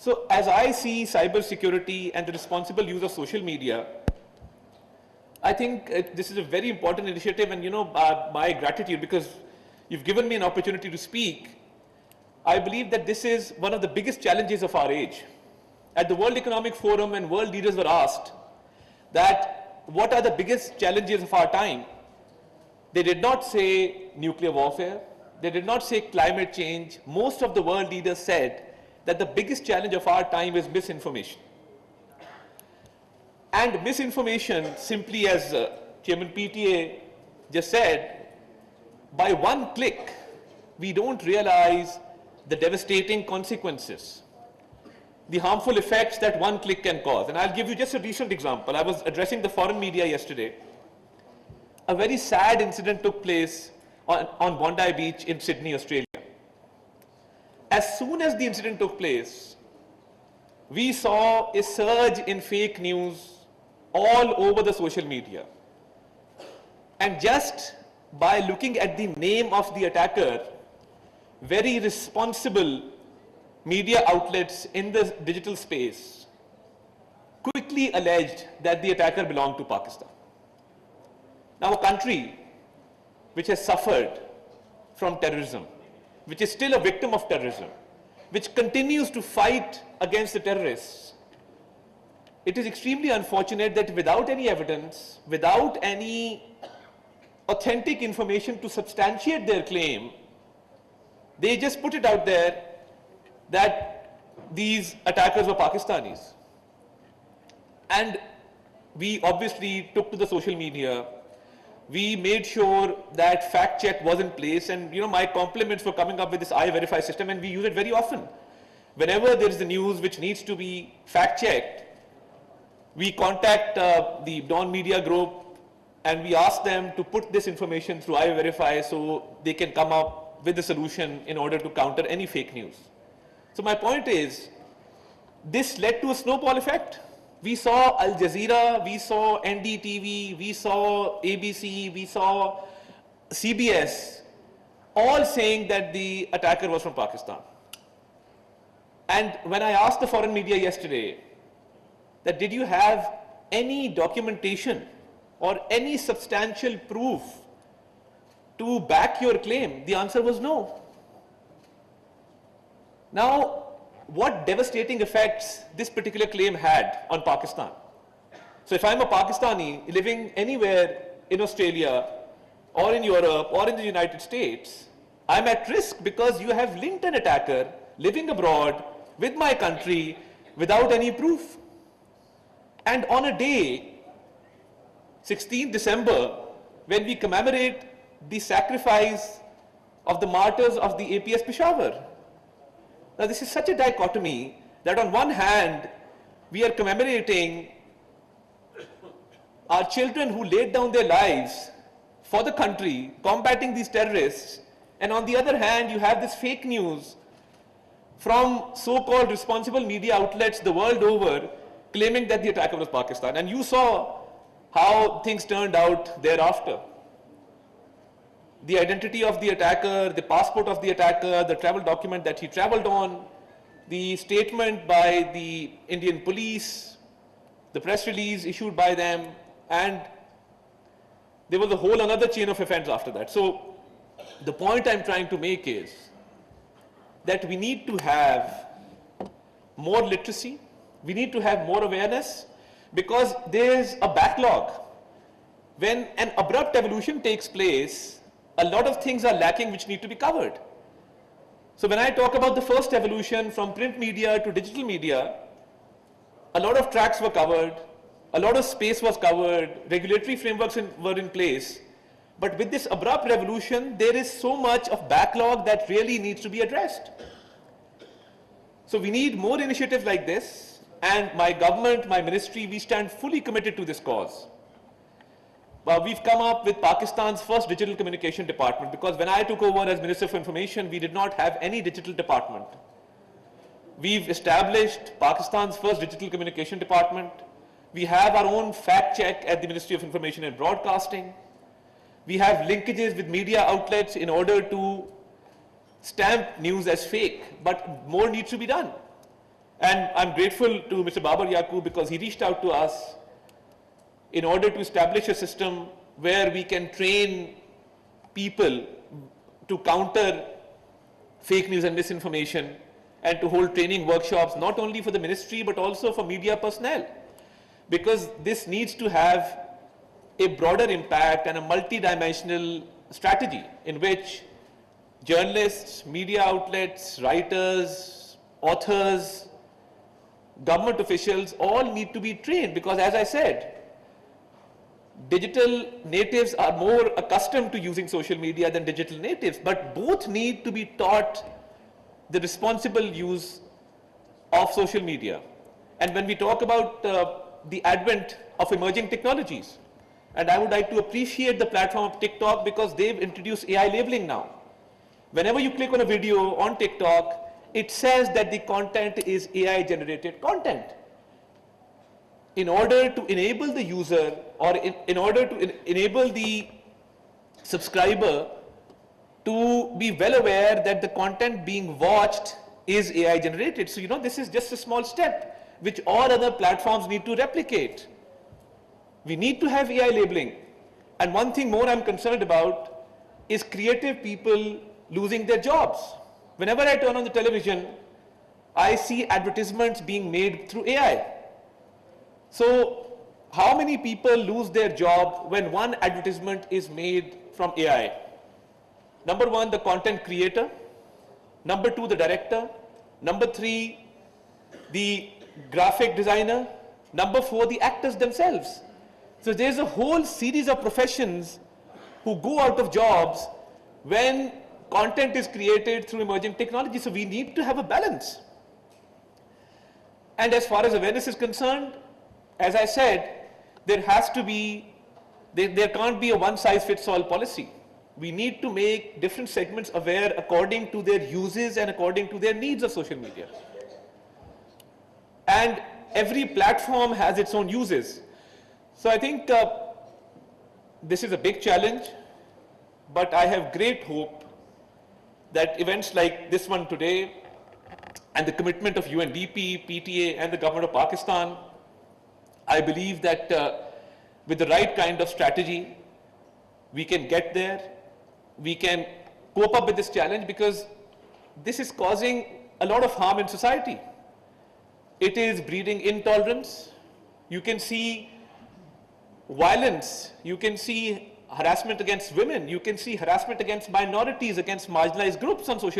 So as I see cybersecurity and the responsible use of social media, I think this is a very important initiative, and my gratitude, because you've given me an opportunity to speak. I believe that this is one of the biggest challenges of our age. At the World Economic Forum, when world leaders were asked that what are the biggest challenges of our time, they did not say nuclear warfare, they did not say climate change. Most of the world leaders said that the biggest challenge of our time is misinformation. And misinformation, simply as Chairman PTA just said, by one click, we don't realize the devastating consequences, the harmful effects that one click can cause. And I'll give you just a recent example. I was addressing the foreign media yesterday. A very sad incident took place on Bondi Beach in Sydney, Australia. As soon as the incident took place, we saw a surge in fake news all over the social media. And just by looking at the name of the attacker, very responsible media outlets in the digital space quickly alleged that the attacker belonged to Pakistan. Now, a country which has suffered from terrorism, which is still a victim of terrorism, which continues to fight against the terrorists, it is extremely unfortunate that without any evidence, without any authentic information to substantiate their claim, they just put it out there that these attackers were Pakistanis. And we obviously took to the social media. We made sure that fact check was in place, and my compliments for coming up with this I-Verify system, and we use it very often. Whenever there is a news which needs to be fact checked, we contact the Dawn Media Group and we ask them to put this information through I-Verify so they can come up with a solution in order to counter any fake news. So my point is, this led to a snowball effect. We saw Al Jazeera, we saw NDTV, we saw ABC, we saw CBS, all saying that the attacker was from Pakistan. And when I asked the foreign media yesterday that did you have any documentation or any substantial proof to back your claim, the answer was no. Now, what devastating effects this particular claim had on Pakistan. So if I'm a Pakistani living anywhere in Australia or in Europe or in the United States, I'm at risk because you have linked an attacker living abroad with my country without any proof. And on a day, 16th December, when we commemorate the sacrifice of the martyrs of the APS Peshawar. Now, this is such a dichotomy that on one hand, we are commemorating our children who laid down their lives for the country, combating these terrorists, and on the other hand, you have this fake news from so-called responsible media outlets the world over claiming that the attacker was Pakistan. And you saw how things turned out thereafter. The identity of the attacker, the passport of the attacker, the travel document that he traveled on, the statement by the Indian police, the press release issued by them, and there was a whole another chain of events after that. So the point I'm trying to make is that we need to have more literacy, we need to have more awareness, because there's a backlog. When an abrupt evolution takes place, a lot of things are lacking which need to be covered. So when I talk about the first evolution from print media to digital media, a lot of tracks were covered, a lot of space was covered, regulatory frameworks were in place. But with this abrupt revolution, there is so much of backlog that really needs to be addressed. So we need more initiatives like this, and my government, my ministry, we stand fully committed to this cause. We've come up with Pakistan's first digital communication department, because when I took over as Minister for Information, we did not have any digital department. We've established Pakistan's first digital communication department. We have our own fact check at the Ministry of Information and Broadcasting. We have linkages with media outlets in order to stamp news as fake, but more needs to be done. And I'm grateful to Mr. Babar Yaqub because he reached out to us in order to establish a system where we can train people to counter fake news and misinformation, and to hold training workshops not only for the ministry but also for media personnel, because this needs to have a broader impact and a multi-dimensional strategy in which journalists, media outlets, writers, authors, government officials all need to be trained, because as I said, digital natives are more accustomed to using social media than digital natives, but both need to be taught the responsible use of social media. And when we talk about the advent of emerging technologies, and I would like to appreciate the platform of TikTok because they've introduced AI labeling now. Whenever you click on a video on TikTok, it says that the content is AI generated content. In order to enable the user, or in order to enable the subscriber to be well aware that the content being watched is AI generated. So, this is just a small step which all other platforms need to replicate. We need to have AI labeling. And one thing more I'm concerned about is creative people losing their jobs. Whenever I turn on the television, I see advertisements being made through AI. So, how many people lose their job when one advertisement is made from AI? Number one, the content creator. Number two, the director. Number three, the graphic designer. Number four, the actors themselves. So there's a whole series of professions who go out of jobs when content is created through emerging technology. So we need to have a balance. And as far as awareness is concerned, as I said, there can't be a one-size-fits-all policy. We need to make different segments aware according to their uses and according to their needs of social media. And every platform has its own uses. So I think this is a big challenge, but I have great hope that events like this one today and the commitment of UNDP, PTA and the government of Pakistan, I believe that with the right kind of strategy, we can get there. We can cope up with this challenge because this is causing a lot of harm in society. It is breeding intolerance. You can see violence. You can see harassment against women. You can see harassment against minorities, against marginalized groups on social